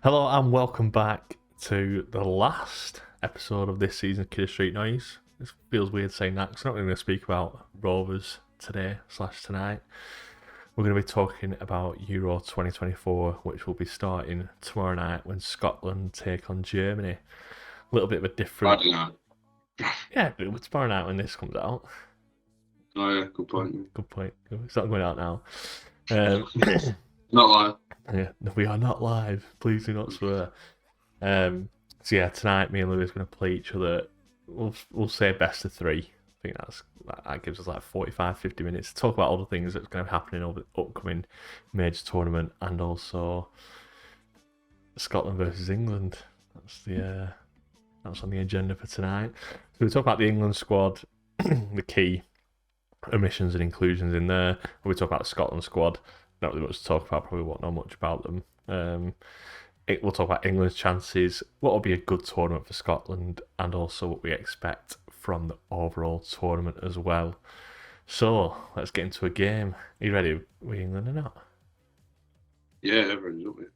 Hello and welcome back to the last episode of this season of Kid Street Noise. It feels weird saying that because I'm not going to speak about Rovers today/tonight. We're going to be talking about Euro 2024, which will be starting tomorrow night when Scotland take on Germany. A little bit of a different. Friday night. Yeah, but it's tomorrow night when this comes out. Oh yeah, good point. Good point. It's not going out now. Not live. Yeah, we are not live. Please do not swear. So yeah, tonight me and Louis are going to play each other. We'll say best of three. I think that gives us like 45, 50 minutes to talk about all the things that's going to be happening over the upcoming major tournament and also Scotland versus England. That's on the agenda for tonight. So we'll talk about the England squad, the key omissions and inclusions in there. We'll talk about the Scotland squad. Not really much to talk about. Probably won't know much about them. We'll talk about England's chances, what will be a good tournament for Scotland, and also what we expect from the overall tournament as well. So, let's get into a game. Are you ready with England or not? Yeah, everyone's up it.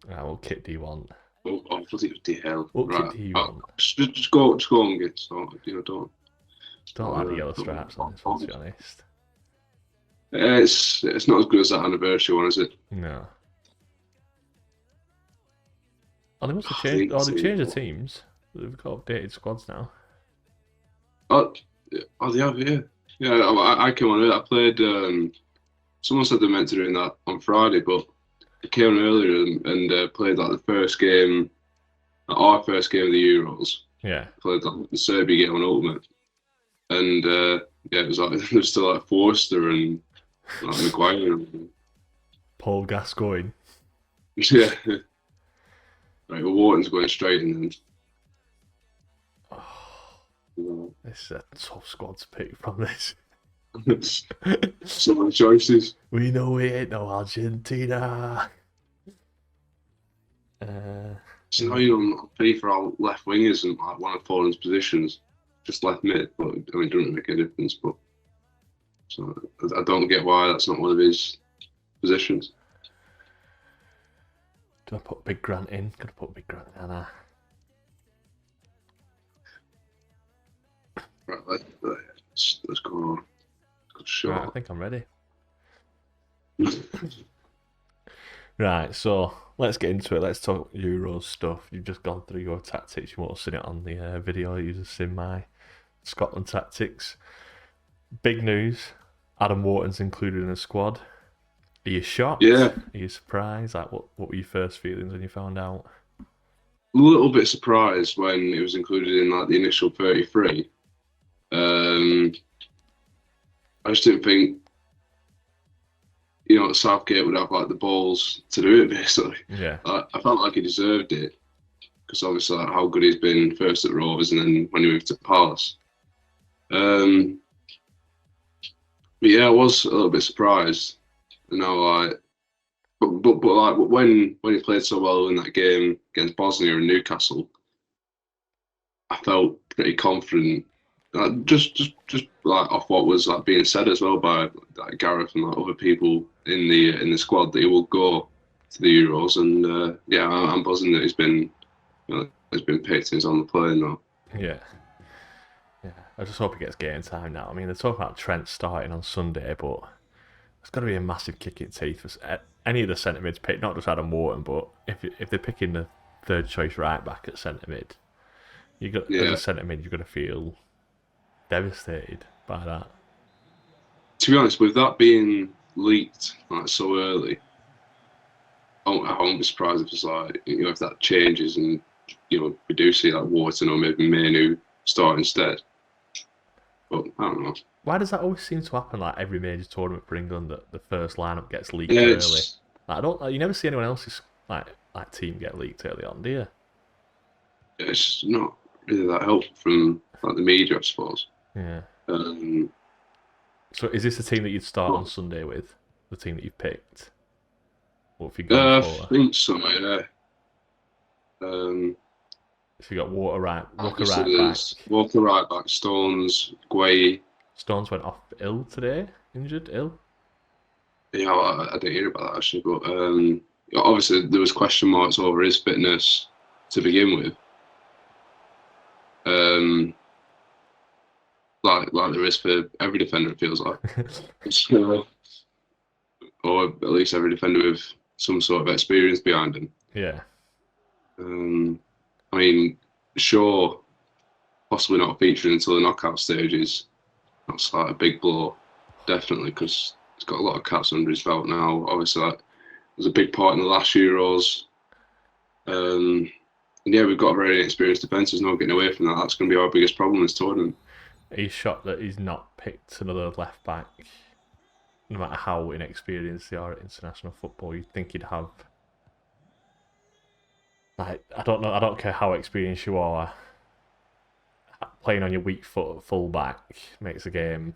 Right, what kit do you want? Oh, I thought it was the hell. What Right. kit do you want? Just go and get started. Don't. Don't like the yellow stripes on this one, to be honest. It's not as good as that anniversary one, is it? No. Oh, they must have changed. Oh, they've changed the teams. They've got updated squads now. Oh, they have, yeah. Yeah, I came on early. I played. Someone said they meant to do that on Friday, but I came on earlier and played like the first game, our first game of the Euros. Yeah. Played like the Serbia game on Ultimate, and yeah, it was like there's still like Forster and like Maguire. Paul Gascoigne. Yeah. Right, well, Wharton's going straight in. This is a tough squad to pick from this. So many choices. We know we ain't no Argentina. So now you don't pay for our left wingers and like one of Foden's positions, just left mid. But I mean, it doesn't really make a difference. But so I don't get why that's not one of his positions. Do I put Big Grant in? Gonna put Big Grant in, Anna. Right, let's go on. Good shot. Right, I think I'm ready. Right, so let's get into it. Let's talk Euros stuff. You've just gone through your tactics. You won't have seen it on the video. You just seen my Scotland tactics. Big news. Adam Wharton's included in the squad. Are you shocked? Yeah. Are you surprised? Like, what were your first feelings when you found out? A little bit surprised when it was included in like the initial 33. I just didn't think, Southgate would have like the balls to do it. Basically, Yeah. I felt like he deserved it because obviously like, how good he's been first at Rovers and then when he moved to Palace. But yeah, I was a little bit surprised. Like, but like when he played so well in that game against Bosnia and Newcastle, I felt pretty confident. Just like off what was like being said as well by like Gareth and like other people in the squad that he will go to the Euros, and yeah, I'm buzzing that he's been picked and he's on the plane now. Yeah. Yeah. I just hope he gets game time now. I mean, they're talking about Trent starting on Sunday, but it's got to be a massive kick in teeth for any of the centre mids picked, not just Adam Wharton, but if they're picking the third choice right back at centre mid, as a centre mid, you're going to feel devastated by that. To be honest, with that being leaked like so early, I won't be surprised if it's like if that changes and we do see like Wharton or maybe Manu start instead. But I don't know. Why does that always seem to happen? Like every major tournament for England, that the first lineup gets leaked Yeah, early. Like, you never see anyone else's like team get leaked early on, do you? it's not really that helpful from like the media, I suppose. Yeah. Um, So is this the team that you'd start on Sunday with? The team that you've picked? What have you gone I for? think so, yeah. Um, So you got Walker right back. Walker right back, Stones, Guay. Stones went off ill today, injured, ill. Yeah, I didn't hear about that actually, but obviously there was question marks over his fitness to begin with. Like there is for every defender, it feels like. So, or at least every defender with some sort of experience behind him. Yeah. I mean, sure, possibly not featuring until the knockout stages. That's like a big blow, definitely, because he's got a lot of caps under his belt now. Obviously, that was a big part in the last Euros. And yeah, we've got very inexperienced defence. There's no getting away from that. That's going to be our biggest problem this tournament. He's shocked that he's not picked another left back. No matter how inexperienced they are at international football, you'd think he'd have. Like, I don't know. I don't care how experienced you are. Playing on your weak foot at full back makes the game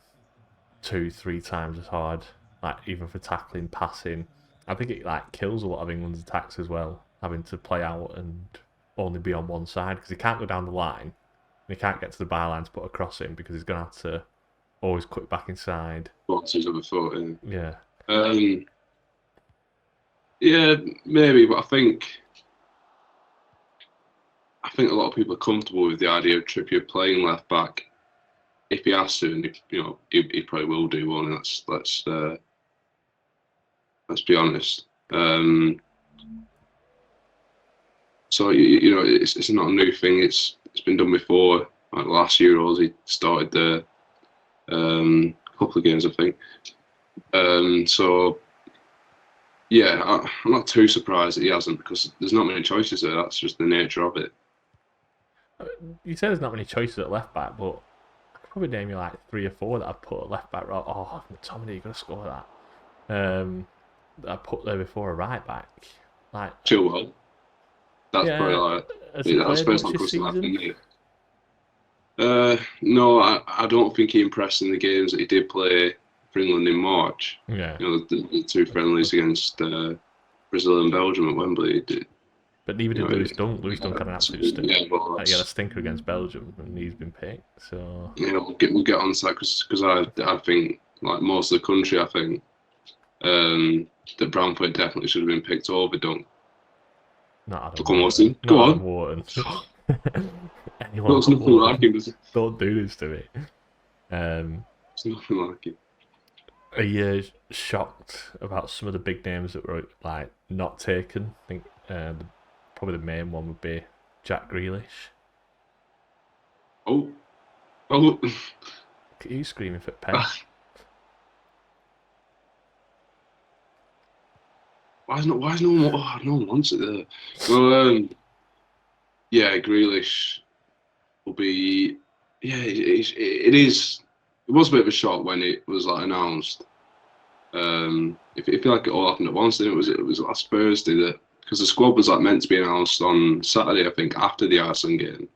2-3 times as hard. Like, even for tackling, passing. I think it like kills a lot of England's attacks as well, having to play out and only be on one side because he can't go down the line. And he can't get to the byline to put a cross in because he's going to have to always cut it back inside. What's his other thought? Yeah. Yeah, maybe, but I think a lot of people are comfortable with the idea of Trippier playing left back if he has to, and if, he probably will do one. Let's be honest. So it's not a new thing. It's been done before. Like the last Euros, he started the couple of games, I think. So yeah, I'm not too surprised that he hasn't because there's not many choices there. That's just the nature of it. You say there's not many choices at left back, but I could probably name you like 3 or 4 that I've put at left back. Oh, McTominay, you're gonna score that. That I put there before a right back. Like Chilwell. That's probably like has that's he played first much time this comes to life, season? isn't it? No, I don't think he impressed in the games that he did play for England in March. Yeah. The 2 friendlies against Brazil and Belgium at Wembley. But neither did Lewis Dunk. Lewis Dunk had an absolute stinker. Yeah, well, He had a stinker against Belgium, and he's been picked. So we'll get on to that because I think like most of the country, I think that Bramford definitely should have been picked over Dunk. not Come on, Adam go on. Adam Wharton. Anyone Looks nothing like him. don't do this to me. It's nothing like it. Are you shocked about some of the big names that were like not taken? I think probably the main one would be Jack Grealish. Oh. Look at you screaming for pen. Why is no one? Oh, no one wants it there. Well, yeah, Grealish will be. Yeah, it is. It was a bit of a shock when it was like announced. If feel like it all happened at once, then it was last Thursday that because the squad was like meant to be announced on Saturday, I think, after the Iceland game,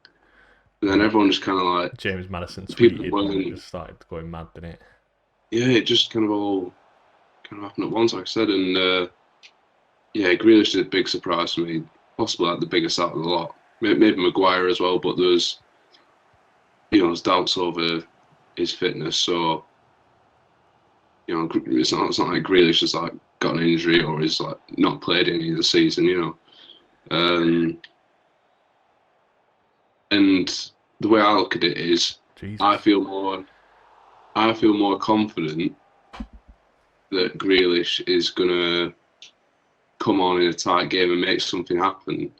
and then everyone just kind of like James Madison tweeted and it just started going mad, didn't it? Yeah, it just kind of happened at once, like I said, and yeah, Grealish is a big surprise for me, possibly like the biggest out of the lot. Maybe Maguire as well, but there's doubts over his fitness, so it's not like Grealish has like got an injury or is like not played any of the season, and the way I look at it is, Jesus. I feel more confident that Grealish is gonna come on in a tight game and make something happen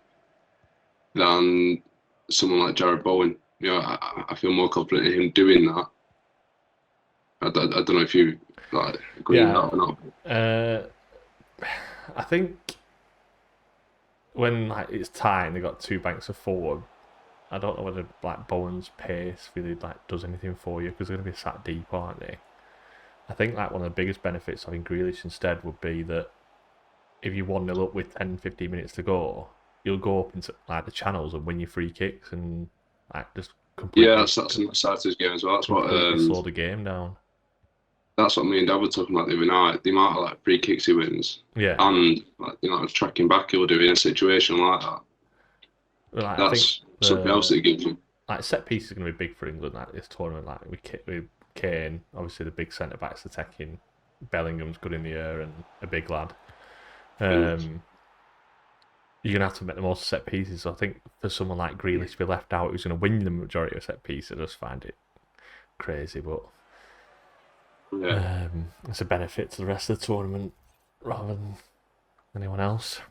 than someone like Jared Bowen. I feel more confident in him doing that. I don't know if you like agree with that or not. I think when like it's tight and they got 2 banks of forward, I don't know whether like Bowen's pace really like does anything for you because they're going to be sat deep, aren't they? I think like one of the biggest benefits of having Grealish instead would be that if you 1-0 up with 10-15 minutes to go, you'll go up into like the channels and win your free kicks and like just completely. Yeah, that's an exciting game as well. That's what slow the game down. That's what me and Dad were talking about the other night. The amount of like free kicks he wins, yeah, and like tracking back he'll do in a situation like that. Like, that's something else that he gives you. Like set piece is going to be big for England like this tournament. Like with Kane, obviously the big centre backs attacking. Bellingham's good in the air and a big lad. you're going to have to make the most of set pieces. So I think for someone like Grealish to be left out, who's going to win the majority of set pieces, I just find it crazy. But Yeah, it's a benefit to the rest of the tournament rather than anyone else.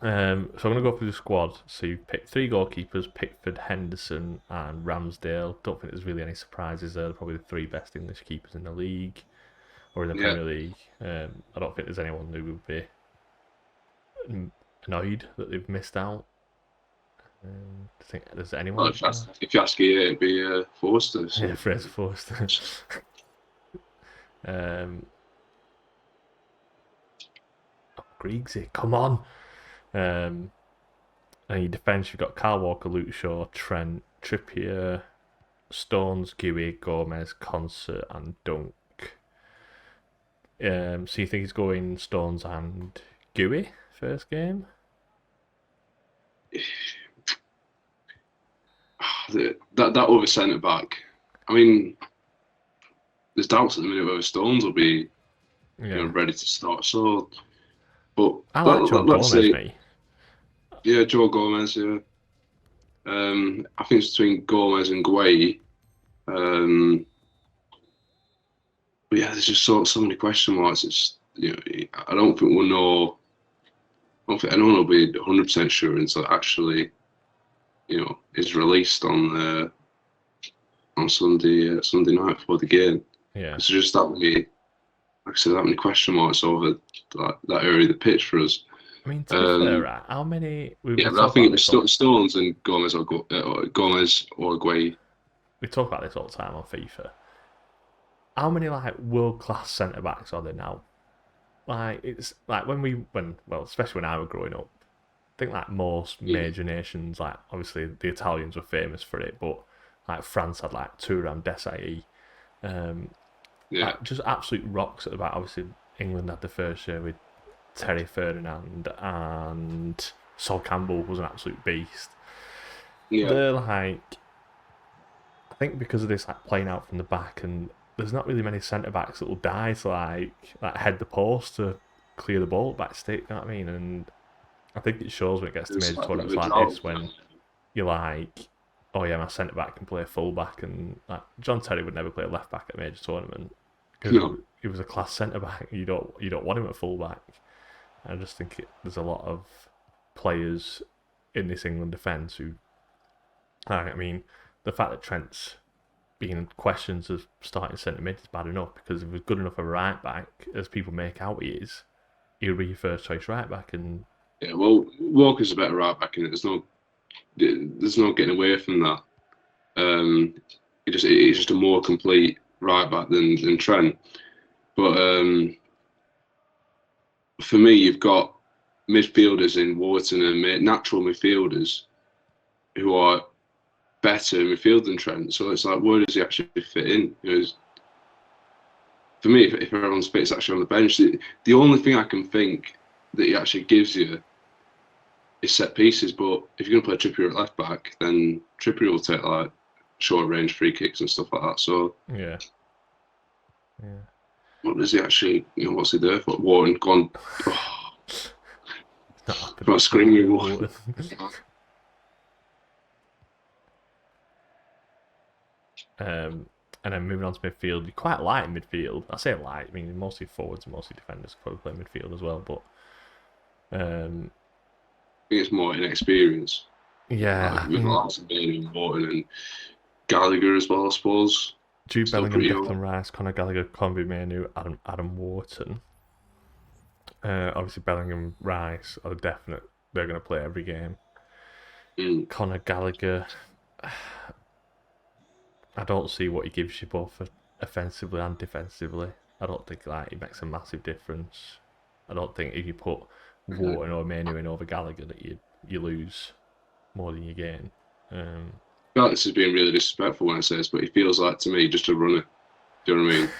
So I'm going to go through the squad. So you've picked 3 goalkeepers: Pickford, Henderson, and Ramsdale. Don't think there's really any surprises there. They're probably the 3 best English keepers in the league or in the yeah. Premier League. I don't think there's anyone who would be annoyed that they've missed out. I think there's Well, anyone. if you ask EA, it'd be Forster. Yeah, So Fraser Forster. Griegsy, come on. And your defence, you've got Kyle Walker, Luke Shaw, Trent, Trippier, Stones, Guehi, Gomez, Concert, and Dunk. So you think he's going Stones and Guehi first game? that other centre back. I mean, there's doubts at the minute whether Stones will be Yeah. ready to start. So, but I like Joe let's Gomez, say, mate. yeah, Joe Gomez. Yeah, I think it's between Gomez and Guay. But yeah, there's just so many question marks. It's I don't think we'll know. I don't think anyone will be 100% sure until actually, is released on Sunday night before the game. Yeah. It's just that many, like I said, that many question marks over that area of the pitch for us. I mean, to be fair, right, how many... Yeah, but I think it was Stones and Gomez or Guay. We talk about this all the time on FIFA. How many like world class centre backs are there now? Like it's like especially when I was growing up, I think like most major nations, like obviously the Italians were famous for it, but like France had like Thuram, Desailly, like just absolute rocks at the back. Obviously England had the first year with Terry Ferdinand, and Sol Campbell was an absolute beast. Yeah. They're like, I think because of this like playing out from the back, and there's not really many centre backs that will die to like head the post to clear the ball back stick. You know what I mean? And I think it shows when it gets to major tournaments like this when you're like, oh yeah, my centre back can play full back, and like John Terry would never play left back at a major tournament because he was a class centre back. You don't want him at full back. I just think there's a lot of players in this England defence who, I mean, the fact that Trent's being questions of starting centre mid is bad enough, because if he was good enough of a right back as people make out he is, he would be your first choice right back. And yeah, well, Walker's a better right back, and there's no getting away from that. It's just a more complete right back than Trent. But for me, you've got midfielders in Wharton and natural midfielders who are better in midfield than Trent. So it's like, where does he actually fit in? For me, if everyone's fit's actually on the bench, the only thing I can think that he actually gives you is set pieces. But if you're going to play Trippier at left back, then Trippier will take like short range free kicks and stuff like that. So yeah. What does he actually? What's he there for? Warren gone. Oh. Not screaming. And then moving on to midfield, you quite light midfield. I say light, I mean mostly forwards and mostly defenders probably play midfield as well, but I think it's more inexperience. Yeah, with lots of Bailey and Morton and Gallagher as well, I suppose. Jude Bellingham, Declan Rice, Conor Gallagher, Convi Manu, Adam Wharton. Obviously Bellingham, Rice are definite. They're going to play every game. Conor Gallagher, I don't see what he gives you both offensively and defensively. I don't think he makes a massive difference. I don't think if you put Wharton or Manu in over Gallagher that you lose more than you gain. I feel like this is being really disrespectful when I say this, but he feels like to me just a runner. Do you know what I mean?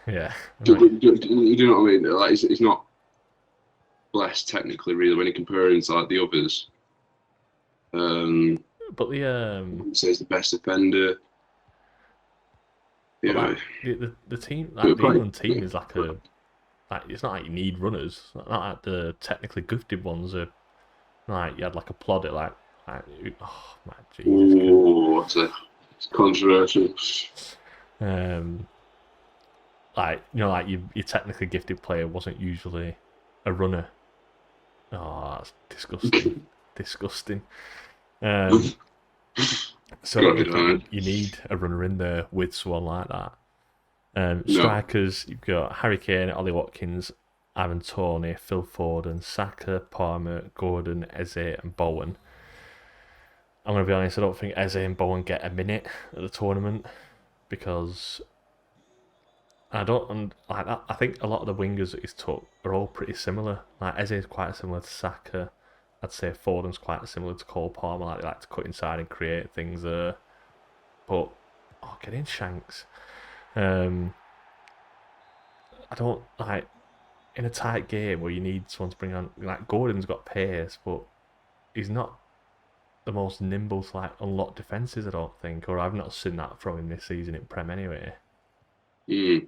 Yeah. Do you know what I mean? Like he's not blessed technically, really, when you compare him to like the others. But the says the best defender. Yeah. The team, the England team is it's not like you need runners. Not like the technically gifted ones are Like you had like a plodder, oh my Jesus Christ. Ooh, it's controversial. Um, like your technically gifted player wasn't usually a runner. Oh, that's disgusting, disgusting. Um, so I don't Got really it, think man. you need a runner in there with someone like that. No. Strikers, you've got Harry Kane, Ollie Watkins, Ivan Toney, Phil Foden, Saka, Palmer, Gordon, Eze, and Bowen. I'm going to be honest, I don't think Eze and Bowen get a minute at the tournament because I don't like that. I think a lot of the wingers that he's took are all pretty similar. Like Eze is quite similar to Saka. I'd say Foden's quite similar to Cole Palmer. Like they like to cut inside and create things there. But get in Shanks. Um, I don't like in a tight game where you need someone to bring on. Like Gordon's got pace, but he's not the most nimble to like unlock defences. I don't think, or I've not seen that from him this season in Prem anyway. Mm.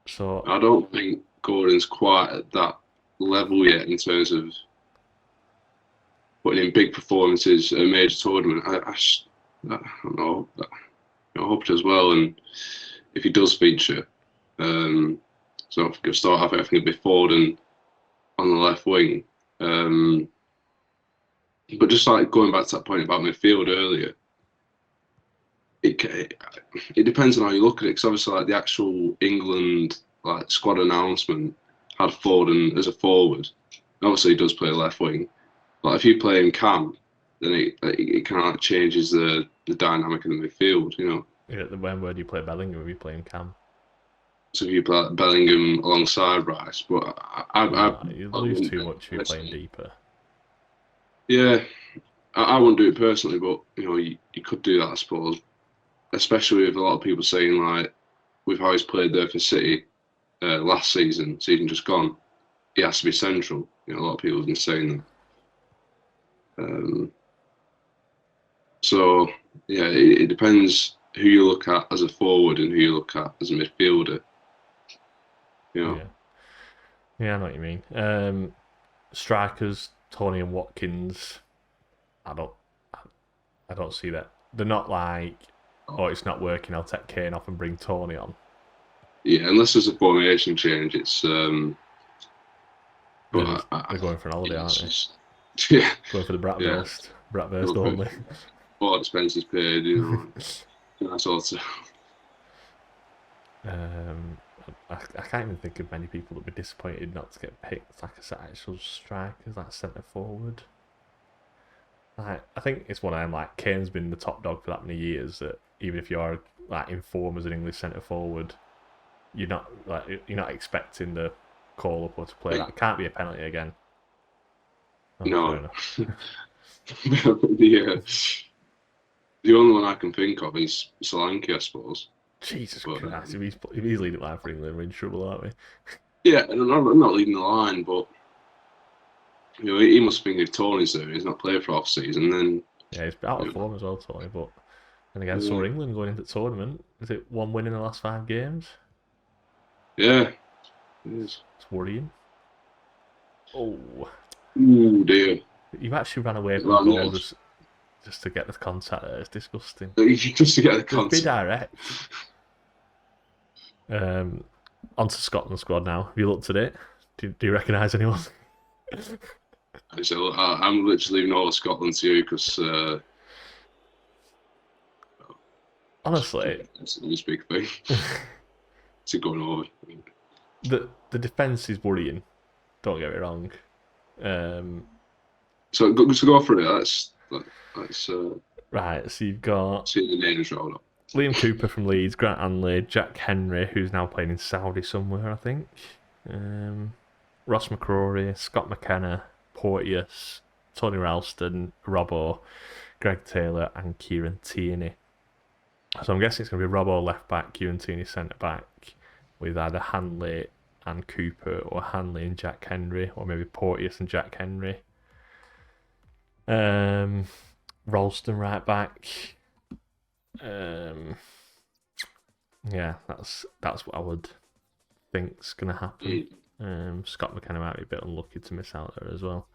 So I don't think Gordon's quite at that level yet in terms of putting in big performances at a major tournament. I don't know. I hope it as well. And if he does feature, so I'm going to start off, I think it'll be Foden on the left wing. Um, but just like going back to that point about midfield earlier, it it depends on how you look at it. Because obviously, like the actual England like squad announcement had Foden as a forward. Obviously, he does play left wing. But if you play him cam, then it kind of like changes the dynamic in the midfield. You know, yeah, when where do you play Bellingham? Are you playing Cam? so if you play Bellingham alongside Rice, but No, you I lose wouldn't too do it much if you're playing personally. deeper. Yeah, I wouldn't do it personally, but you know, you could do that, I suppose. Especially with a lot of people saying like, with how he's played there for City last season just gone, he has to be central. You know, a lot of people have been saying that. So yeah, it depends who you look at as a forward and who you look at as a midfielder. You know, Yeah, yeah, I know what you mean. Strikers, Tony and Watkins. I don't, I don't see that. They're not like, oh, it's not working. I'll take Kane off and bring Tony on. yeah, unless there's a formation change, it's but They're going for an holiday, yeah, aren't they? yeah, Going for the yeah. Bratwurst Go for only. all expenses paid, you know, that sort of. um, I can't even think of many people that would be disappointed not to get picked like a actual strikers, like centre forward. Like, I think it's one of them. Like Kane's been the top dog for that many years that even if you are like in form as an English centre forward, you're not expecting the call up or to play. That can't be a penalty again. Oh, fair No, enough. the only one I can think of is Solanke, I suppose. Jesus But Christ! If he's leading line for England, we're in trouble, aren't we? yeah, and I'm not leading the line, but you know, he must think if Tony's there, he's not played for half season. Then Yeah, he's out of you form as well, Tony. But then again, so know, are England going into the tournament. Is it one win in the last 5 games? yeah, it is. It's worrying. Oh, Ooh, dear. you actually ran away from Around the goal edge. just to get the contact there. It's disgusting. Just to get the Just be concept. direct. Um, onto Scotland squad now. Have you looked at it? Do you recognise anyone? So I'm literally leaving all of Scotland to you because Honestly, it's a big thing. It's going over. the defence is worrying. Don't get me wrong. Um, So go for it. Let's right, so you've got see the names roll up. Liam Cooper from Leeds, Grant Hanley, Jack Henry, who's now playing in Saudi somewhere, I think. Ross McCrory, Scott McKenna, Porteous, Tony Ralston, Robbo, Greg Taylor, and Kieran Tierney. So I'm guessing it's going to be Robbo left back, Kieran Tierney centre back, with either Hanley and Cooper or Hanley and Jack Henry, or maybe Porteous and Jack Henry. Ralston right back. Yeah, that's what I would think's gonna happen. Scott McKenna might be a bit unlucky to miss out there as well.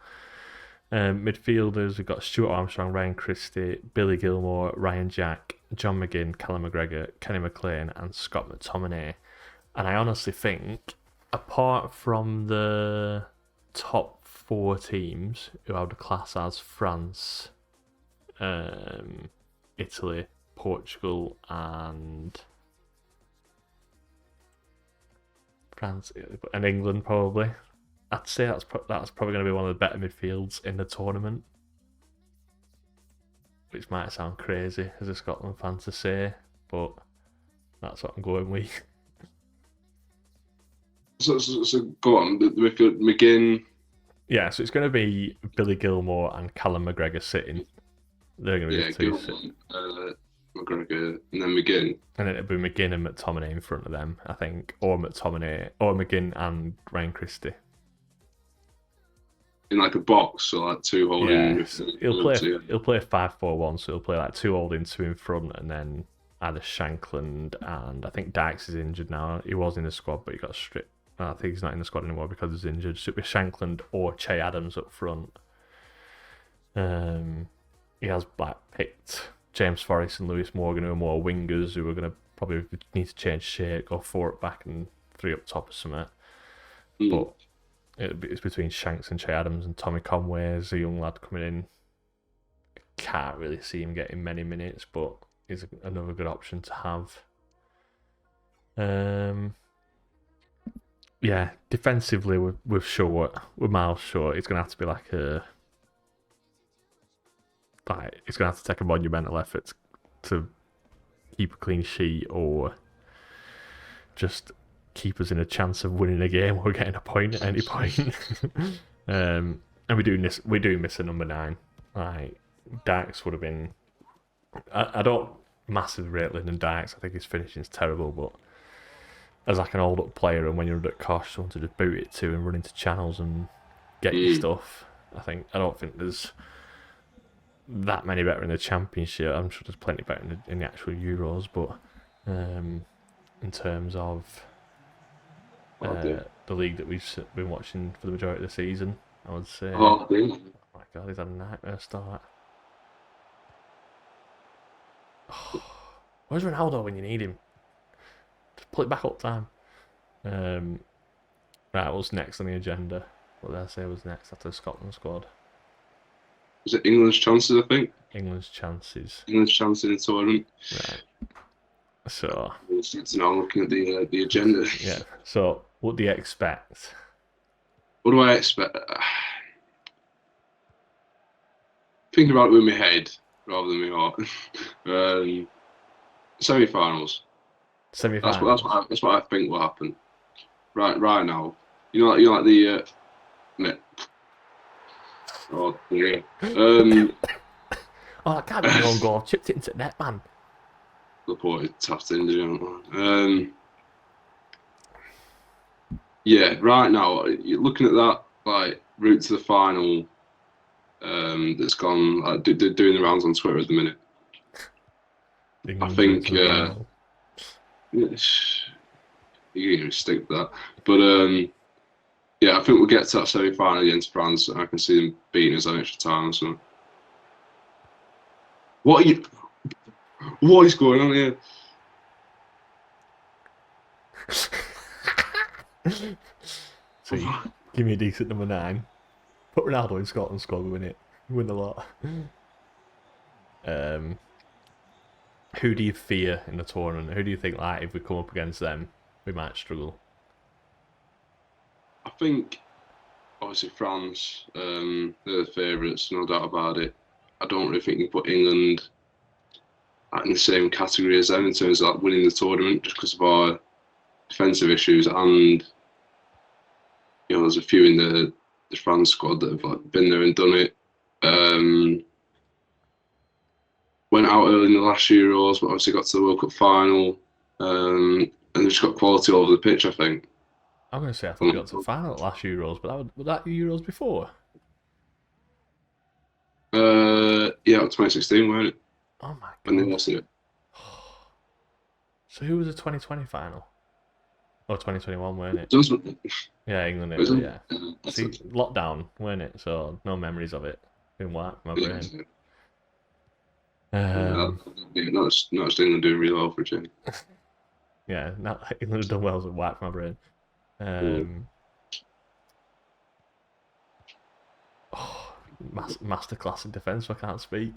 Midfielders, we've got Stuart Armstrong, Ryan Christie, Billy Gilmore, Ryan Jack, John McGinn, Callum McGregor, Kenny McLean, and Scott McTominay. And I honestly think, apart from the top 4 teams who I would class as France, Italy, Portugal, and England, probably. I'd say that's probably going to be one of the better midfields in the tournament, which might sound crazy as a Scotland fan to say, but that's what I'm going with. So go on, the midfield, McGinn. Yeah, so it's going to be Billy Gilmore and Callum McGregor sitting. They're going to be the two sitting. McGregor, and then McGinn. And then it'll be McGinn and McTominay in front of them, I think, or McGinn and Ryan Christie. In like a box, so like 2 holding. Yeah, he'll play 5-4-1, so he'll play like 2 holding, 2 in front, and then either Shankland and I think Dykes is injured now. He was in the squad, but he got stripped. I think he's not in the squad anymore because he's injured. So it'll be Shankland or Che Adams up front. He has picked James Forrest and Lewis Morgan, who are more wingers, who are going to probably need to change shape, go 4 up back and 3 up top or something. But it's between Shanks and Che Adams, and Tommy Conway is a young lad coming in. Can't really see him getting many minutes, but he's another good option to have. Yeah, defensively with Miles Short, it's going to have to be it's going to have to take a monumental effort to keep a clean sheet or just keep us in a chance of winning a game or getting a point at any point. And we do miss a number 9. Like Dykes would have been. I don't massively rate Lyndon Dykes. I think his finishing's terrible, but as like an old up player, and when you're under cosh, someone to just boot it to and run into channels and get your stuff. I don't think there's that many better in the Championship. I'm sure there's plenty better in the actual Euros, but in terms of the league that we've been watching for the majority of the season, I would say. Oh my God, he's had a nightmare start. Where's Ronaldo when you need him? Just pull it back up time. Right, what's next on the agenda? What did I say was next after the Scotland squad? Was it England's chances, I think? England's chances. England's chances in the tournament. Right. So now looking at the agenda. Yeah. So what do you expect? What do I expect? Thinking about it with my head rather than my heart. Semi-finals. Semi-finals. That's what I think will happen. Right now. You know like the. Oh yeah. Oh, that can't be your own goal. Chipped it into the net, man. Laporte tapped in, didn't yeah, right now, you're looking at that like route to the final that's gone like doing the rounds on Twitter at the minute. I think you can stick with that. But yeah, I think we'll get to that semi-final against France, and I can see them beating us on extra time or something. What is going on here? So give me a decent number 9. Put Ronaldo in Scotland squad, we win it. We win a lot. Who do you fear in the tournament? Who do you think, like, if we come up against them, we might struggle? I think, obviously, France, they're the favourites, no doubt about it. I don't really think you can put England in the same category as them in terms of like winning the tournament, just because of our defensive issues. And there's a few in the France squad that have like been there and done it. Went out early in the last Euros, but obviously got to the World Cup final, and they've just got quality all over the pitch, I think. I'm going to say I thought we got to the final at last Euros, but was that Euros before? Yeah, 2016, weren't it? Oh my God. When they lost it. So who was the 2020 final? Oh, 2021, weren't it? Doesn't Yeah, England it? Italy, yeah. That's See, it. lockdown, weren't it? So no memories of it. Been wiped from my Yeah, brain. yeah, Um, yeah, not England doing really well for a change. yeah, not England have done well to wipe from my brain. Mm. Um, oh, masterclass in defence. I can't speak.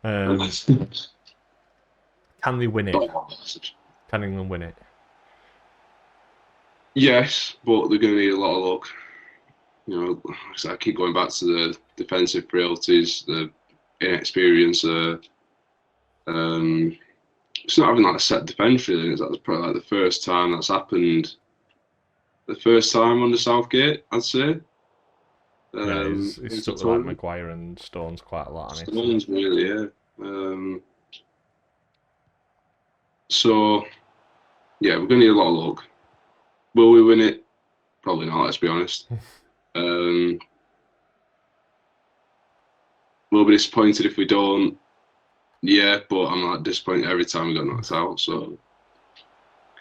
Um, can they win it? Oh, Can England win it? yes, but they're going to need a lot of luck. You know, I keep going back to the defensive frailties, the inexperience. Um, it's not having like a set defence really. That's probably like the first time that's happened. The first time under Southgate, I'd say. Yeah, he's Into stuck with like tournament. Maguire and Stones quite a lot, hasn't he? So Stones really, yeah. So yeah, we're going to need a lot of luck. Will we win it? Probably not. Let's be honest. Um, we'll be disappointed if we don't. Yeah, but I'm not disappointed every time we got knocked out. So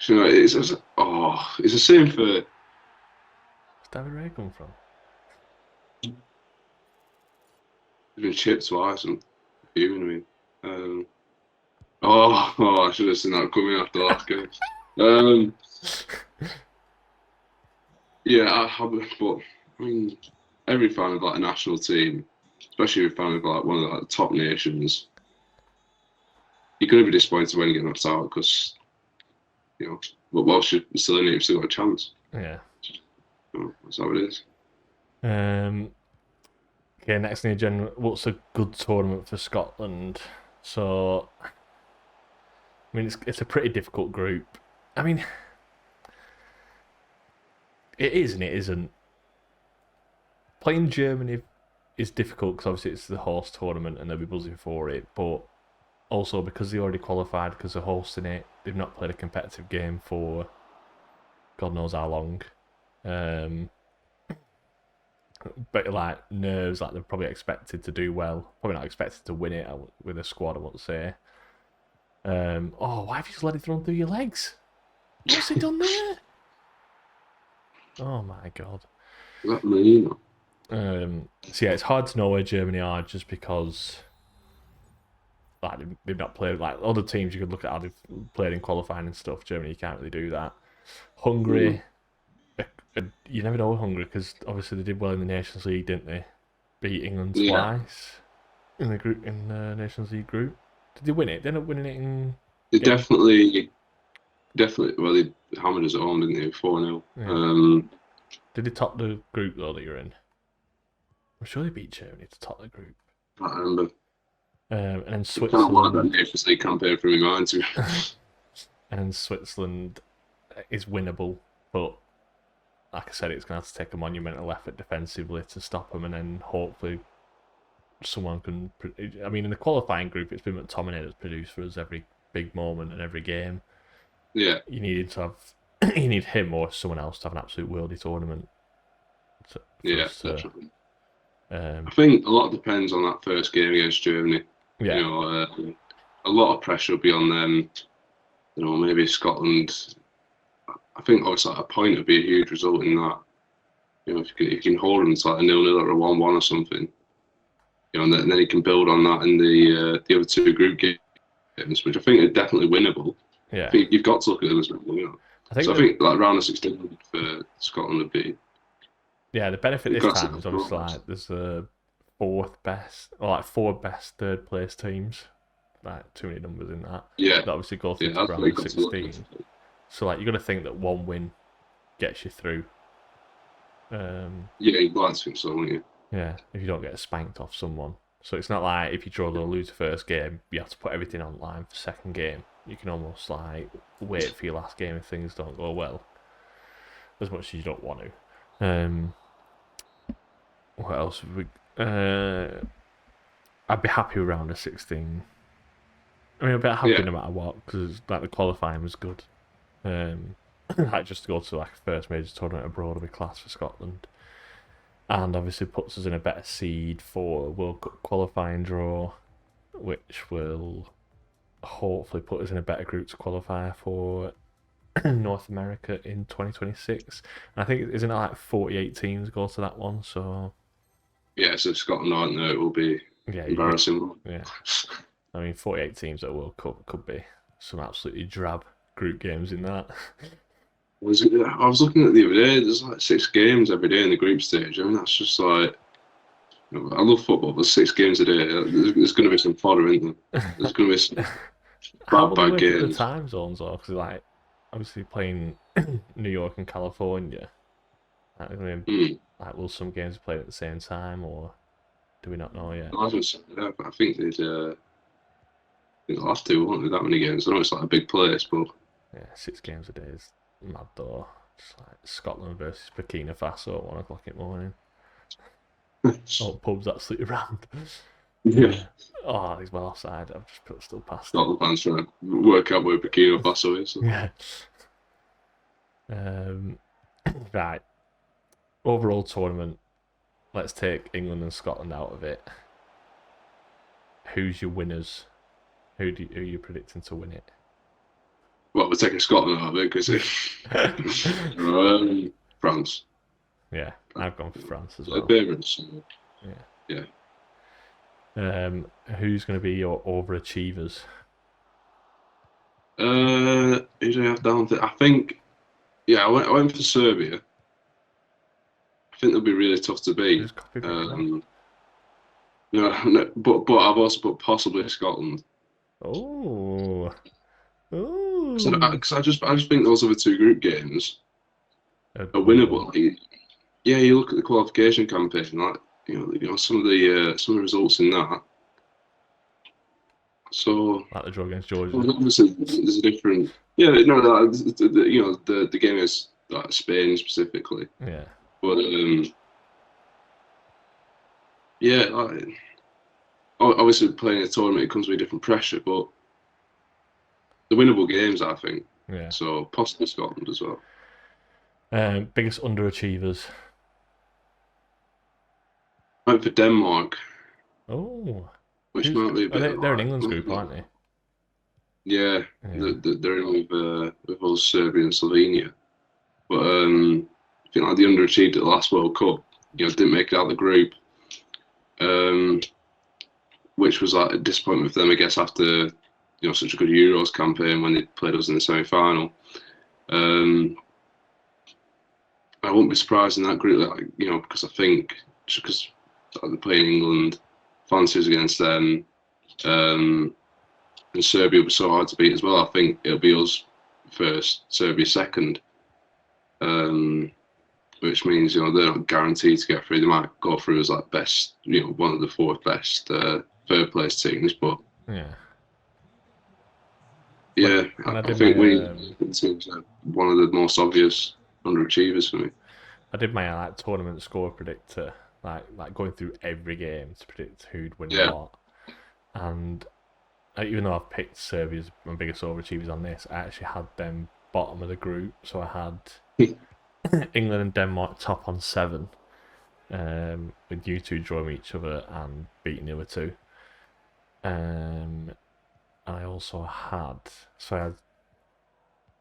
you know, it's the same for. where's David Ray come from? He's been chipped twice and fuming me. Um, oh, I should have seen that coming after the last game. Um, yeah, but I mean, every fan of like a national team, especially if fan of like one of the top nations, you're going to be disappointed when you get knocked out because you know, but whilst you're still in it, you've still got a chance. Yeah. You know, that's how it is. Um. Okay, next in the agenda. What's a good tournament for Scotland? So, I mean, it's a pretty difficult group. I mean, it is and it isn't. Playing Germany is difficult because obviously it's the host tournament and they'll be buzzing for it, but also because they already qualified because they're hosting it, they've not played a competitive game for God knows how long. Um, but like nerves, like they're probably expected to do well. Probably not expected to win it with a squad, I would say. Oh, why have you just let it run through your legs? What's he done there? Oh my god. That me, So yeah, it's hard to know where Germany are just because like they've not played like other teams. You could look at how they've played in qualifying and stuff. Germany, you can't really do that. Hungary, you never know with Hungary because obviously they did well in the Nations League, didn't they? Beat England yeah, twice in the Nations League group. Did they win it? They ended up winning it in they game. definitely. Well, they hammered us at home, didn't they? 4-0. Yeah. Did they top the group though that you're in? I'm sure they beat Germany to top the group. I remember. And then I can't like that Switzerland. Nations League campaign from my mind to. And Switzerland is winnable, but like I said, it's going to have to take a monumental effort defensively to stop them, and then hopefully someone can. I mean, in the qualifying group, it's been McTominay that's produced for us every big moment and every game. Yeah, You need to have, you need him or someone else to have an absolute worldy tournament for yeah, us to. definitely. I Um, think a lot depends on that first game against Germany. You yeah, know, a lot of pressure will be on them. You know, maybe Scotland. I think obviously like, a point would be a huge result in that. You know, if you can hold them to like a 0-0 or a 1-1 or something, you know, and then you can build on that in the other two group games, which I think are definitely winnable. I yeah. think you've got to look at them as winnable, you know. I think So I that think like round of 16 for Scotland would be yeah, the benefit you've this got to time take is that obviously progress. like there's the fourth best or like four best third place teams. Like too many numbers in that. Yeah, That obviously go through yeah, to that's round very of good to look at. 16. So like you got to think that one win gets you through. Yeah, you'd like to think so, wouldn't you? Yeah, if you don't get spanked off someone. So it's not like if you draw or lose the first game, you have to put everything on line for second game. You can almost like wait for your last game if things don't go well, as much as you don't want to. What else? I'd be happy with round of 16. I mean, I'd be happy Yeah, no matter what because like the qualifying was good. Like just to go to like a first major tournament abroad will be class for Scotland, and obviously puts us in a better seed for a World Cup qualifying draw, which will hopefully put us in a better group to qualify for North America in 2026. And I think isn't it like 48 teams go to that one? So Yeah, so if Scotland aren't there, it will be yeah, you get embarrassing. yeah. I mean, 48 teams at World Cup could be some absolutely drab group games in that. I was looking at the other day. There's like 6 games every day in the group stage. I mean, that's just like I love football, but 6 games a day. There's going to be some fodder, isn't there? There's going to be some How bad, will they bad work out the games. time zones though? Because like obviously playing New York and California, like, Hmm. like will some games be played at the same time, or do we not know yet? I think they'll have to, won't they? That many games. I know it's like a big place, but Yeah, 6 games a day is mad though. Just like Scotland versus Burkina Faso at 1 o'clock in the morning. Oh, pubs absolutely rammed. yeah. Oh, he's well offside. I've just put still past it. Scotland fans trying to work out where Burkina Faso is. So. Yeah. Um, right. Overall tournament. Let's take England and Scotland out of it. Who's your winners? Who are you predicting to win it? Well, we're taking Scotland out of it because France. Yeah, I've gone for France as They're well. favourites. Yeah. Yeah. Who's going to be your overachievers? Who do I have down there? I think, yeah, I went for Serbia. I think they'll be really tough to beat. Who's copy picking No, but I've also put possibly Scotland. Oh, oh. Because I just think those other 2 group games are Winnable. winnable. Like, yeah, you look at the qualification campaign, like some of the results in that. So Like the draw against Georgia. obviously there's a different. Yeah, no, the game is like Spain specifically, Yeah. but yeah, like, obviously playing a tournament it comes with different pressure, but the winnable games I think. Yeah. So possibly Scotland as well. Biggest underachievers. I went for Denmark, Oh, which might be a bit they're in like England's group, aren't they? yeah, Yeah. they're in with us Serbia and Slovenia. But I think like they underachieved at the last World Cup. Didn't make it out of the group, um, which was like a disappointment for them, I guess, after such a good Euros campaign when they played us in the semi-final. I wouldn't be surprised in that group, like because I think just because they're playing England, France is against them, and Serbia was so hard to beat as well. I think it'll be us first, Serbia second. Which means they're not guaranteed to get through. They might go through as like best, one of the 4th best third place teams. But Yeah. yeah, When I I did think my it seems one of the most obvious underachievers for me. tournament score predictor, like going through every game to predict who'd win Yeah, what, and even though I've picked Serbia as my biggest overachievers on this, I actually had them bottom of the group. So I had England and Denmark top on 7, with you two drawing each other and beating the other two. And I also had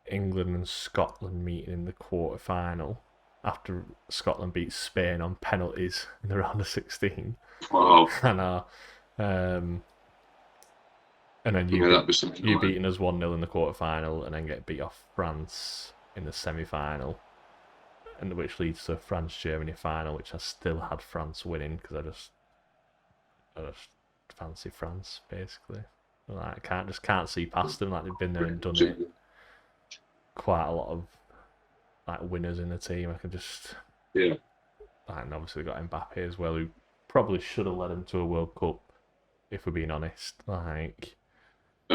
England and Scotland meeting in the quarter final after Scotland beat Spain on penalties in the round of 16. wow, And um, and then that'd be something. you beating us 1-0 in the quarter final, and then get beat off France in the semi final, and which leads to a France Germany final, which I still had France winning because I just fancy France basically. Like, I can't see past them. Like they've been there and done it. Quite a lot of like winners in the team. I can just Yeah, and obviously got Mbappe as well, who probably should have led him to a World Cup, if we're being honest. Like,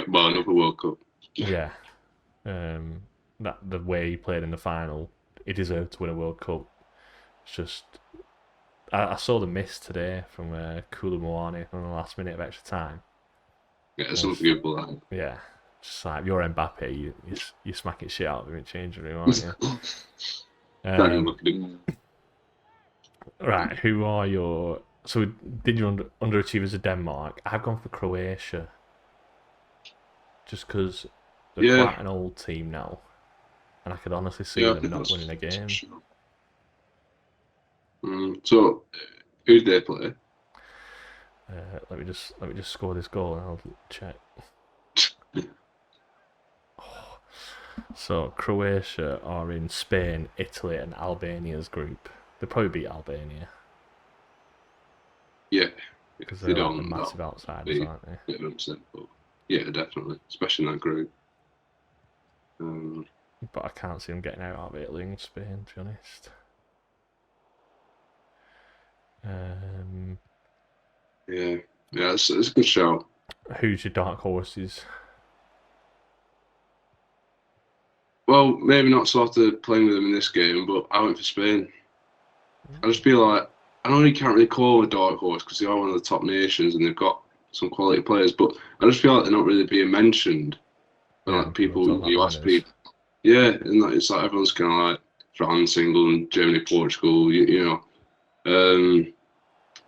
well, another World Cup. yeah, that the way he played in the final, he deserved to win a World Cup. It's just I saw the miss today from Koulibaly on the last minute of extra time. Yeah, it's unforgivable. That. Yeah, just like you're Mbappe, you smacking shit out of him in changing room, aren't you? Can't even look at him. Right, who are your... So did your underachievers of Denmark? I've gone for Croatia. Just because they're Yeah. quite an old team now. and I could honestly see Yeah, I them think not winning a that's for game. sure. So, who did they play? Let me just score this goal and I'll check. So Croatia are in Spain, Italy, and Albania's group. They'll probably beat Albania Yeah, because if they they're like the don't, massive that'll outsiders, be aren't they? a bit of an upset. But yeah, definitely, especially in that group. Um, But I can't see them getting out of Italy and Spain, to be honest. yeah, yeah, it's a good shout. Who's your dark horses? Well, maybe not sort of playing with them in this game, but I went for Spain. I just feel like I know you can't really call them a dark horse because they are one of the top nations and they've got some quality players, but I just feel like they're not really being mentioned. Yeah, Like and people people, talk about you ask winners. people, yeah, and like, it's like everyone's kind of like France, England, Germany, Portugal, you know.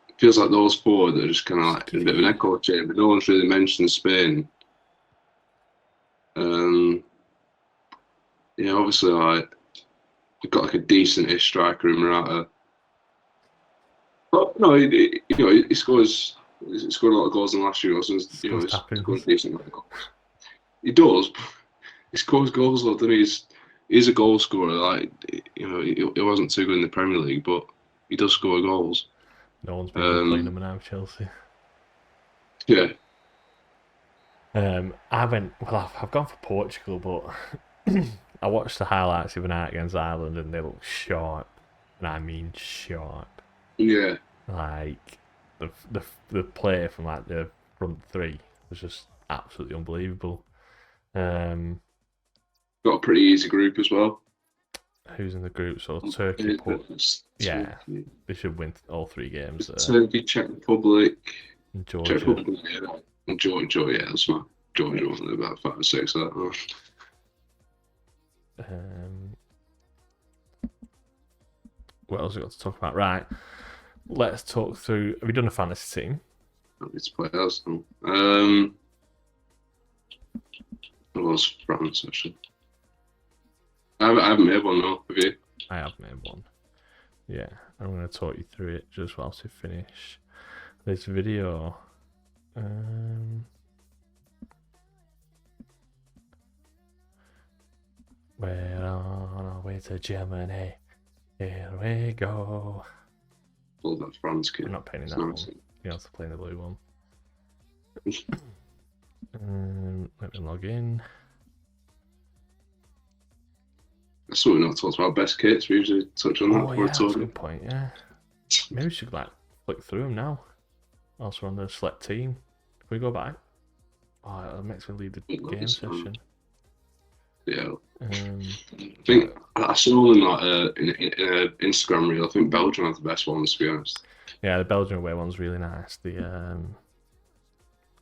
It feels like those four that are just kind of like in a bit of an echo chamber. No one's really mentioned Spain. Um, yeah, obviously, like we've got like a decent-ish striker in Morata. But no, you know, he scores. He scored a lot of goals in the last few years. You know, Scores he's scored a tappings. decent amount of goals. He does. He scores goals, though, doesn't he? He's a goal scorer. Like you know, he wasn't too good in the Premier League, but he does score goals. No one's been good playing Um, them now, Chelsea. yeah, I've gone for Portugal, but I watched the highlights the other night against Ireland and they look sharp. And I mean sharp. yeah. Like, the play from like the front three was just absolutely unbelievable. Got a pretty easy group as well. Who's in the group? So Turkey, yeah, Turkey, they should win all three games there. Turkey, Czech Republic, And Czech Georgia. Republic, yeah, and Georgia, yeah, that's my Georgia one. About 5 or 6 of that. Um, what else have we got to talk about? Right, let's talk through. Have you done a fantasy team? I need to play Arsenal. It was France actually. I haven't made one now. Have you? I have made one. Yeah, I'm going to talk you through it just whilst we finish this video. We're on our way to Germany. Here we go. All that France kid. I'm not painting that Nice. one. You have to play the blue one. Let me log in. That's what we're not talking about. Best kits. We usually touch on that Oh before yeah, that's a talking. good point. Yeah, maybe we should like flick through them now. Also on the select team. Can we go back? Oh, it makes me leave the game session. Yeah. Um, I think I saw in like in a Instagram reel. I think Belgium have the best ones, to be honest. yeah, the Belgian away one's really nice. The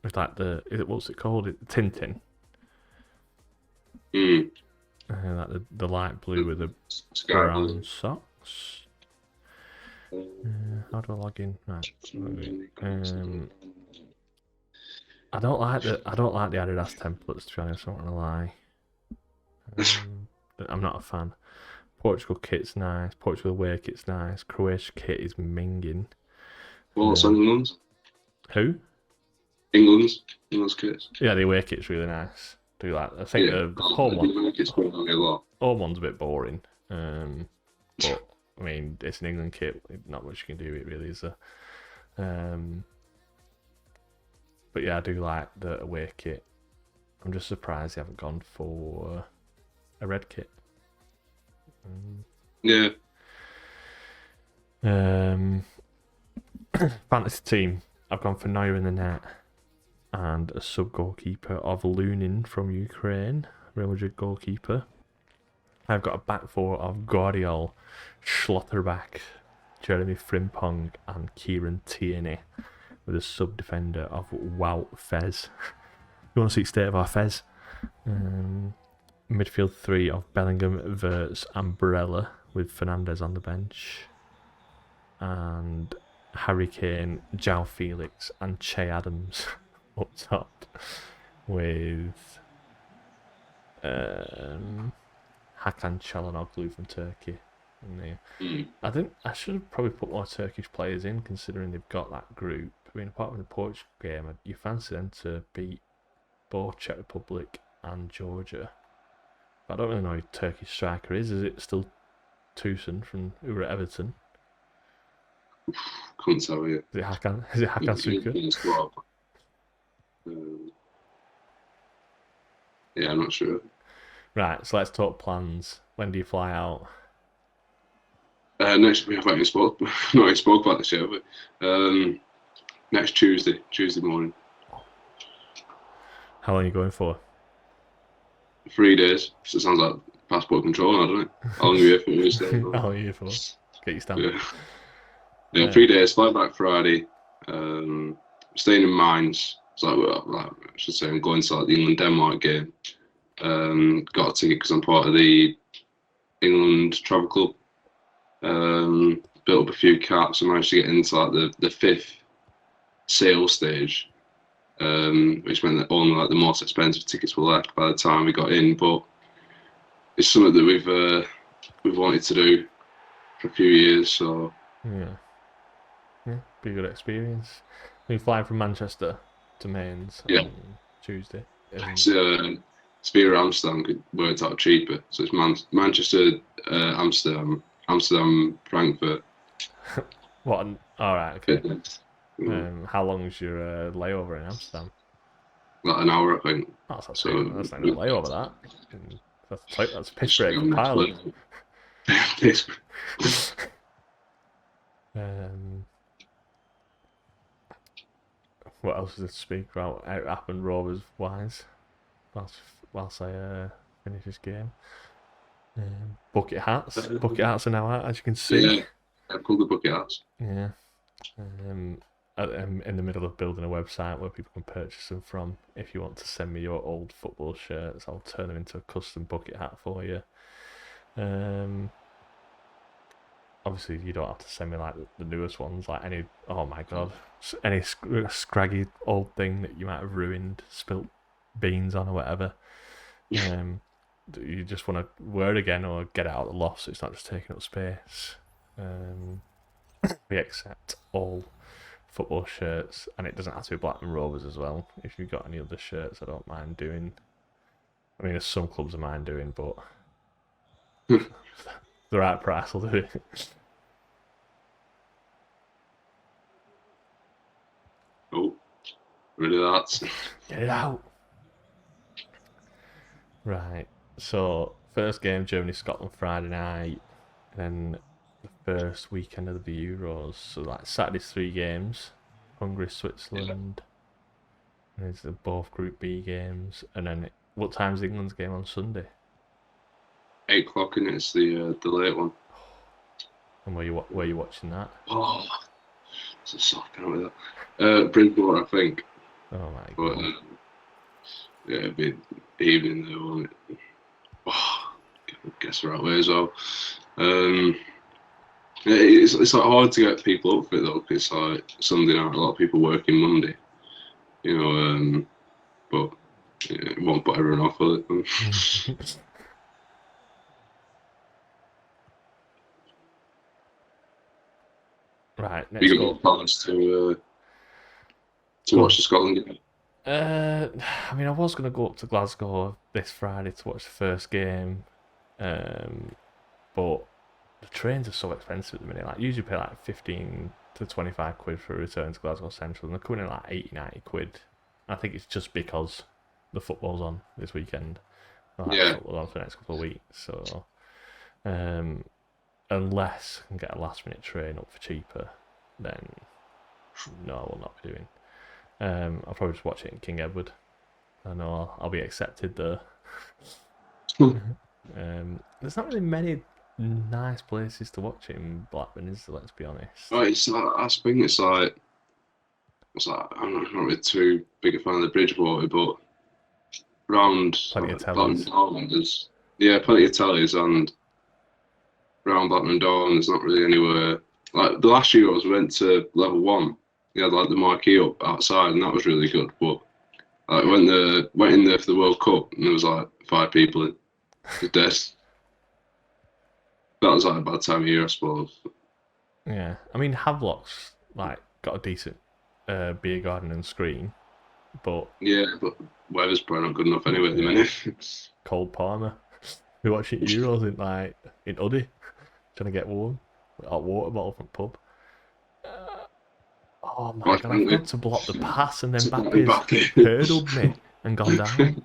it's like what's it called? Tintin. Mm. Like the light blue with the Sky brown blue. socks. How do I log in? Right. I don't like the Adidas templates, to be honest. I'm not gonna lie. I'm not a fan. Portugal kit's nice. Portugal away kit's nice. Croatia kit is minging. What's England's? Who? England's kits. Yeah, the away kit's really nice. I think the home one's a bit boring. But I mean, it's an England kit. Not much you can do with it, really, is there? But yeah, I do like the away kit. I'm just surprised they haven't gone for a red kit. Yeah. Fantasy team. I've gone for Neuer in the net and a sub goalkeeper of Lunin from Ukraine, Real Madrid goalkeeper. I've got a back four of Guardiol, Schlotterbeck, Jeremy Frimpong, and Kieran Tierney, with a sub defender of Wout Fez. You want to see state of our Fez? Midfield three of Bellingham, Verts, and Barella, with Fernandez on the bench. And Harry Kane, João Felix, and Che Adams up top, with Hakan Çalhanoğlu from Turkey. Mm. I should have probably put more Turkish players in, considering they've got that group. I mean, apart from the Portugal game, you fancy them to beat both Czech Republic and Georgia. But I don't really know who Turkish striker is. Is it still Tucson from who were at Everton? Couldn't tell you. Is it Hakan? Is it Hakan Sukur? Yeah, I'm not sure. Right, so let's talk plans. When do you fly out? Next, we haven't even spoke about this yet, but next Tuesday morning. How long are you going for? 3 days. So it sounds like passport control now, doesn't it? How long are you here for? How long are you here for? Get your stamp. Yeah, 3 days. Fly back Friday. Staying in Mainz. So I should say I'm going to like the England-Denmark game. Got a ticket because I'm part of the England Travel Club. Built up a few caps and managed to get into like the fifth sale stage, which meant that only like the most expensive tickets were left by the time we got in. But it's something that we've wanted to do for a few years. So yeah, be a good experience. We fly from Manchester to Mainz on Tuesday. It's via Amsterdam, worked out cheaper. So it's Manchester, Amsterdam, Frankfurt. What? All right, okay. How long's your layover in Amsterdam? Like an hour, I think. That's not a layover. That's a piss break for pilot. What else is there to speak about? How it happened Rovers wise, whilst I finish this game. Bucket hats are now out, as you can see. Yeah, I've called the bucket hats. Yeah. I'm in the middle of building a website where people can purchase them from. If you want to send me your old football shirts, I'll turn them into a custom bucket hat for you. Obviously, you don't have to send me like the newest ones, like any. Oh my god, any scraggy old thing that you might have ruined, spilt beans on or whatever. You just want to wear it again or get it out of the loft so it's not just taking up space. We accept all football shirts, and it doesn't have to be Blackburn Rovers as well. If you've got any other shirts, I don't mind doing. I mean, there's some clubs I mind doing, but the right price will do it. Oh, rid of that. Get it out. Right. So first game Germany-Scotland Friday night, and then the first weekend of the Euros. So like Saturday's 3 games, Hungary, Switzerland. And it's both Group B games, and then what time's England's game on Sunday? 8 o'clock, and it's the late one. And where you watching that? Oh, it's a soft count with that. Bridgeport, I think. Oh my but, god. Yeah, it'd be evening though, won't it? Oh, I guess the right way as well. It's like hard to get people up for it though, because it's like Sunday night, a lot of people working Monday. You know, but yeah, it won't put everyone off, will it? Right, next You got plans to watch the Scotland game? I mean, I was going to go up to Glasgow this Friday to watch the first game, but the trains are so expensive at the minute. Like, you usually pay like 15 to 25 quid for a return to Glasgow Central, and they're coming in like 80, 90 quid. I think it's just because the football's on this weekend. The football's on for the next couple of weeks, so unless I can get a last minute train up for cheaper, then no, I will not be doing. I'll probably just watch it in King Edward. I know I'll be accepted there. There's not really many nice places to watch it in Blackburn, is there? Let's be honest. Oh, it's like, I think it's like I'm not really too big a fan of the Bridgewater, but round Plenty of tellies. Blackburn there's plenty of tellies, and round Blackburn Dawn there's not really anywhere. Like the last year I went to level 1. You had like the marquee up outside, and that was really good. But like went in there for the World Cup, and there was like 5 people in. It was dead. was like a bad time of year, I suppose. Yeah, I mean Havelock's like got a decent beer garden and screen, but Yeah, but weather's probably not good enough anyway at the minute. Cold Palmer, we're watching Euros in Uddy, trying to get warm, with a hot water bottle from pub. Oh my god, I forgot to block the pass and then Mbappe's hurdled me and gone down.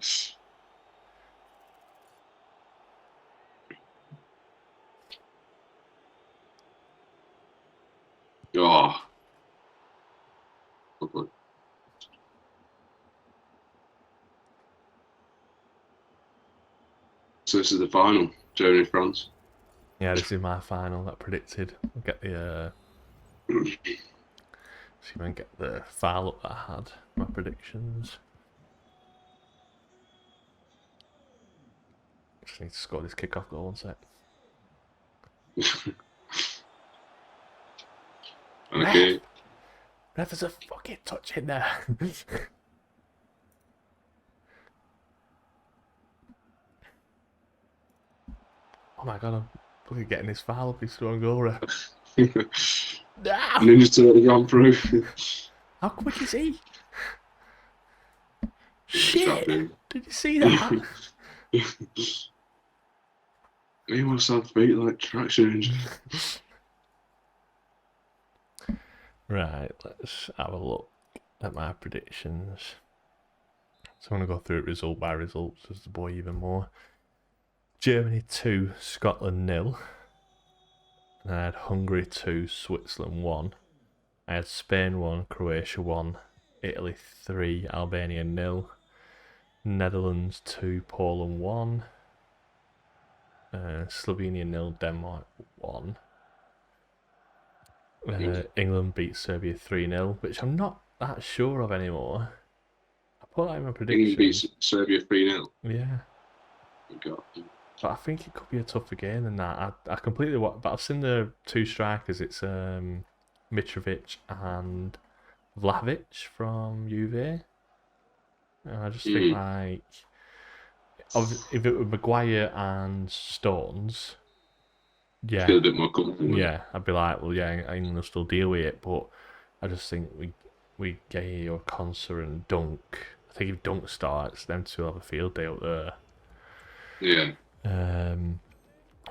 Oh, lovely. So this is the final, Germany France. Yeah, this is my final that predicted. I'll get the see if I can get the file up that I had my predictions. Just need to score this kick-off goal, one sec. Okay. Ref, there's a fucking touch in there. Oh my god, I'm fucking getting this foul up his strong goal, ref. Ninja Turtle gone through. How quick is he? Shit! Did you see that? He must have feet like traction engines. Right, let's have a look at my predictions. So I'm going to go through it result by result, just to bore you even more. Germany 2, Scotland 0. And I had Hungary 2, Switzerland 1. I had Spain 1, Croatia 1, Italy 3, Albania 0. Netherlands 2, Poland 1. Slovenia 0, Denmark 1. England beat Serbia 3-0, which I'm not that sure of anymore. I put that in my predictions. England beat Serbia 3-0. Yeah. God. But I think it could be a tougher game than that. I completely but I've seen the two strikers. It's Mitrovic and Vlahovic from Juve. And I just think like if it were Maguire and Stones, yeah, feel a bit more comfortable. Yeah, I'd be like, well, yeah, England will still deal with it. But I just think we Gay or Conser and Dunk. I think if Dunk starts, them two will have a field day up there. Yeah.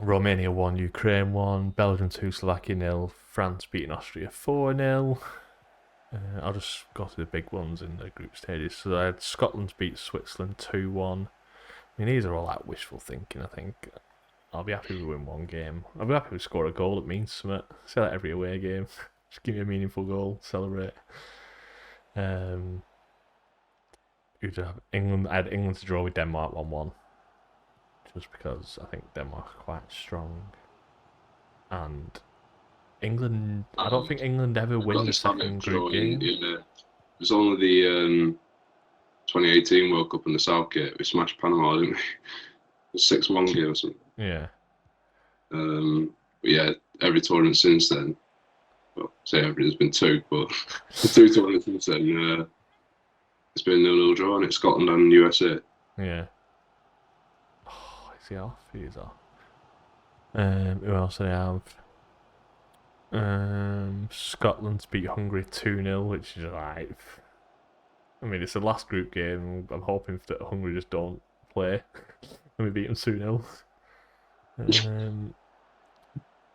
Romania 1, Ukraine 1, Belgium 2, Slovakia 0, France beating Austria 4-0. I'll just go through the big ones in the group stages. So I had Scotland beat Switzerland 2-1. I mean, these are all like wishful thinking, I think. I'll be happy we win one game. I'll be happy we score a goal. It means something. Say that every away game. Just give me a meaningful goal. Celebrate. Who'd have England? I had England to draw with Denmark 1-1. Just because I think Denmark's quite strong. And England... I don't think England ever win the second group game. It was only the 2018 World Cup in the Southgate. We smashed Panama, didn't we? It was 6-1 game or something. Yeah. But yeah, every tournament since then, well, say every, there's been two, but the two tournaments since then, it's been a 0-0 draw, and it's Scotland and USA. Yeah. Oh, is he off? He is off. Who else did I have? Scotland beat Hungary 2-0, which is like... I mean, it's the last group game. I'm hoping that Hungary just don't play. And we beat them 2-0.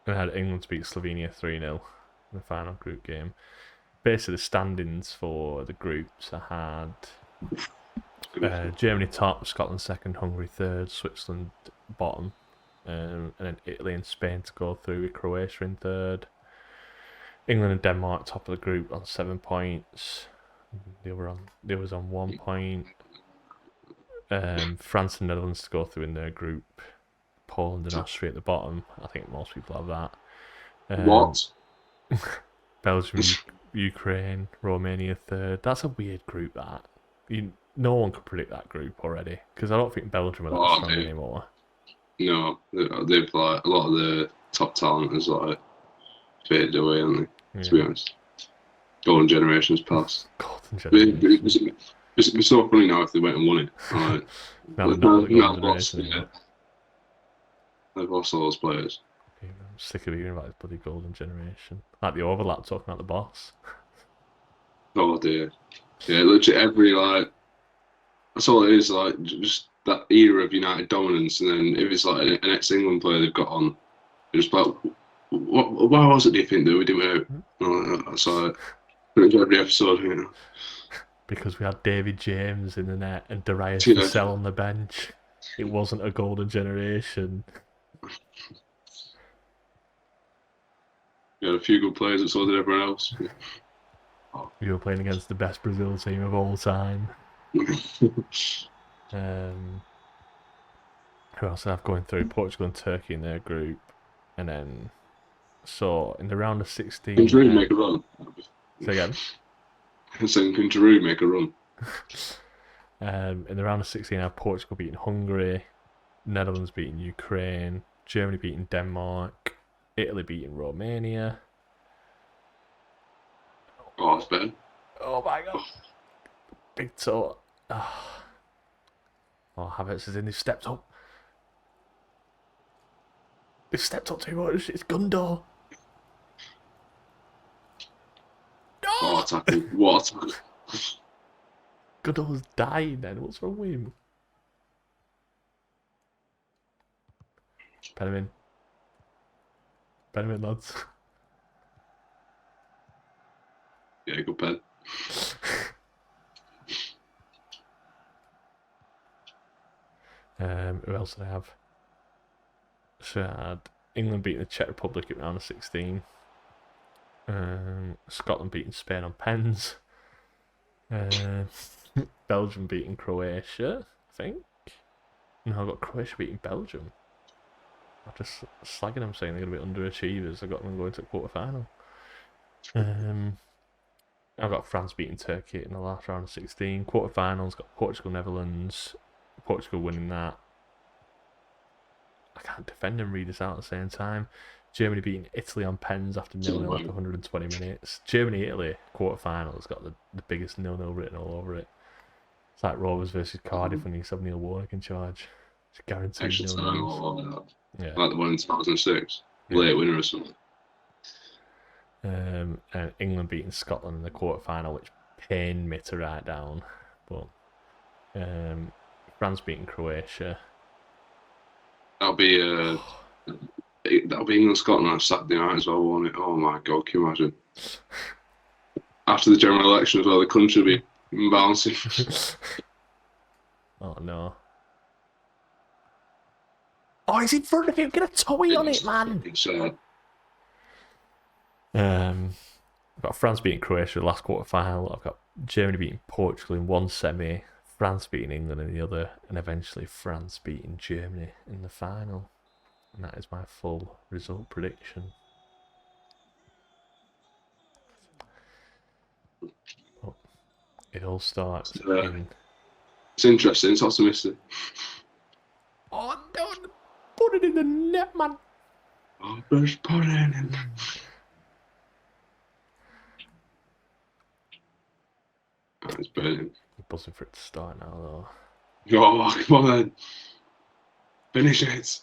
I had England to beat Slovenia 3-0 in the final group game. Basically, the standings for the groups, I had Germany top, Scotland second, Hungary third, Switzerland bottom, and then Italy and Spain to go through with Croatia in third. England and Denmark top of the group on 7 points. The others on 1 point. France and Netherlands to go through in their group. Poland and Austria at the bottom. I think most people have that. What? Belgium, Ukraine, Romania third. That's a weird group, that. No one could predict that group already, because I don't think Belgium are that strong anymore. No, they've like a lot of the top talent has like faded away, haven't they? To be honest, golden generations past. Golden generation. It's so funny now if they went and won it. Now they're not the golden lost, generation anymore. They've lost all those players. I'm sick of hearing about this bloody golden generation. Like the overlap talking about the boss. Oh dear. Yeah, literally every like that's all it is. Like just that era of United dominance, and then if it's like an ex-England player they've got on, it's just like, why was it? Do you think that we didn't out? Oh, that's like pretty much every episode, you know. Because we had David James in the net and Darius Yeah. Vassell on the bench. It wasn't a golden generation. We had a few good players, and so did everyone else. We were playing against the best Brazil team of all time. Who else did I have going through? Portugal and Turkey in their group. And then, so in the round of 16. Can Giroud make a run? Say again? Saying, can Giroud make a run? In the round of 16, I have Portugal beating Hungary, Netherlands beating Ukraine, Germany beating Denmark, Italy beating Romania. Oh, that's bad. Oh my god. Big toe. Oh, Havertz is in. They've stepped up. They've stepped up too much. It's Gundo. What a tackle. What a tackle. Gundo's dying then. What's wrong with him? Pen him in. Pen him in, lads. Yeah, good pen. Who else did I have? So I had England beating the Czech Republic at round of 16. Scotland beating Spain on pens. Belgium beating Croatia, I think. No, I got Croatia beating Belgium. I'm just slagging them saying they're going to be underachievers. I got them going to the quarter-final. I've got France beating Turkey in the last round of 16. Quarter-finals, got Portugal, Netherlands. Portugal winning that. I can't defend and read this out at the same time. Germany beating Italy on pens after 0-0 after 120 minutes. Germany-Italy quarter-finals got the biggest 0-0 written all over it. It's like Rovers versus Cardiff when you have Neil Warnock in charge. It's guaranteed Extra time, all of that. Yeah. Like the one in 2006. Late winner or something. And England beating Scotland in the quarter-final, which pained me to write down. But France beating Croatia. That'll be England Scotland on Saturday night as well, won't it? Oh my god, can you imagine? After the general election as well, the country will be bouncing. Oh no. Oh, he's in front of him. Get a toy on it, man. I've got France beating Croatia in the last quarter final. I've got Germany beating Portugal in one semi, France beating England in the other, and eventually France beating Germany in the final. And that is my full result prediction. Oh, it all starts in... It's interesting, it's optimistic. Oh, no, put it in the net, man. Oh, just put it in. Oh, it's brilliant. I'm buzzing for it to start now, though. Oh, come on then. Finish it.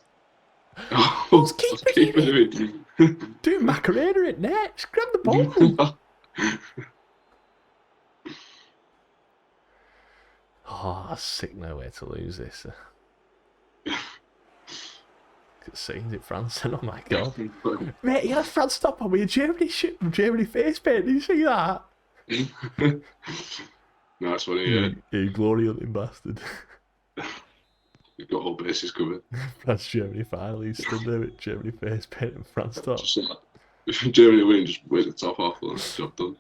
Oh, What's keeping it? Do Macarena at net. Just grab the ball. Oh, sick no way to lose this. Seeing it, France, and oh my god. Mate, he had France stop on me a Germany shit from Germany face paint. Did you see that? No, that's funny, yeah. You glory hunting bastard. You've got all bases covered. France Germany final, he's stood there with Germany face paint and France top. If Germany win, just wait the top half and job done.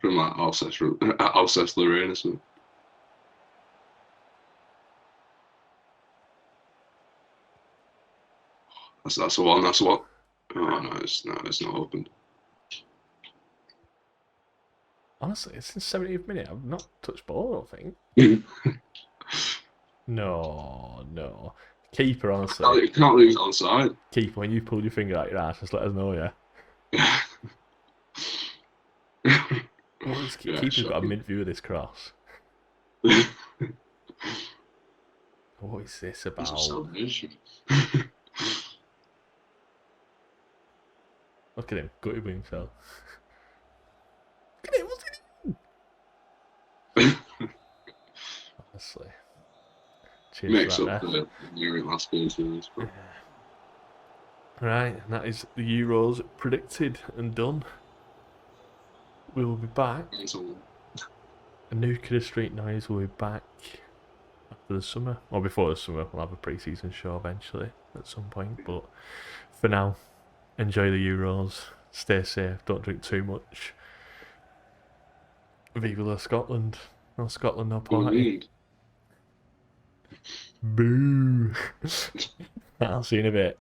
From like Alsace Lorraine or something. That's the one. That's the one. Oh no, it's not opened. Honestly, it's in 70th minute. I've not touched ball, I don't think. No. Keeper, honestly. You can't lose onside. Keeper, when you pulled your finger out your ass, just let us know, yeah? Keeper's got a mint view of this cross. What is this It's a about? celebration. Look at him, gutted with himself. Look at him, what's he doing? Honestly. Cheers Makes for up that for the last game to this. there. Right, and that is the Euros predicted and done. We will be back. A Nuclear Street Noise will be back after the summer, or before the summer. We'll have a pre-season show eventually at some point, but for now, enjoy the Euros, stay safe, don't drink too much. Viva la Scotland. No Scotland, no party. Boo. I'll see you in a bit.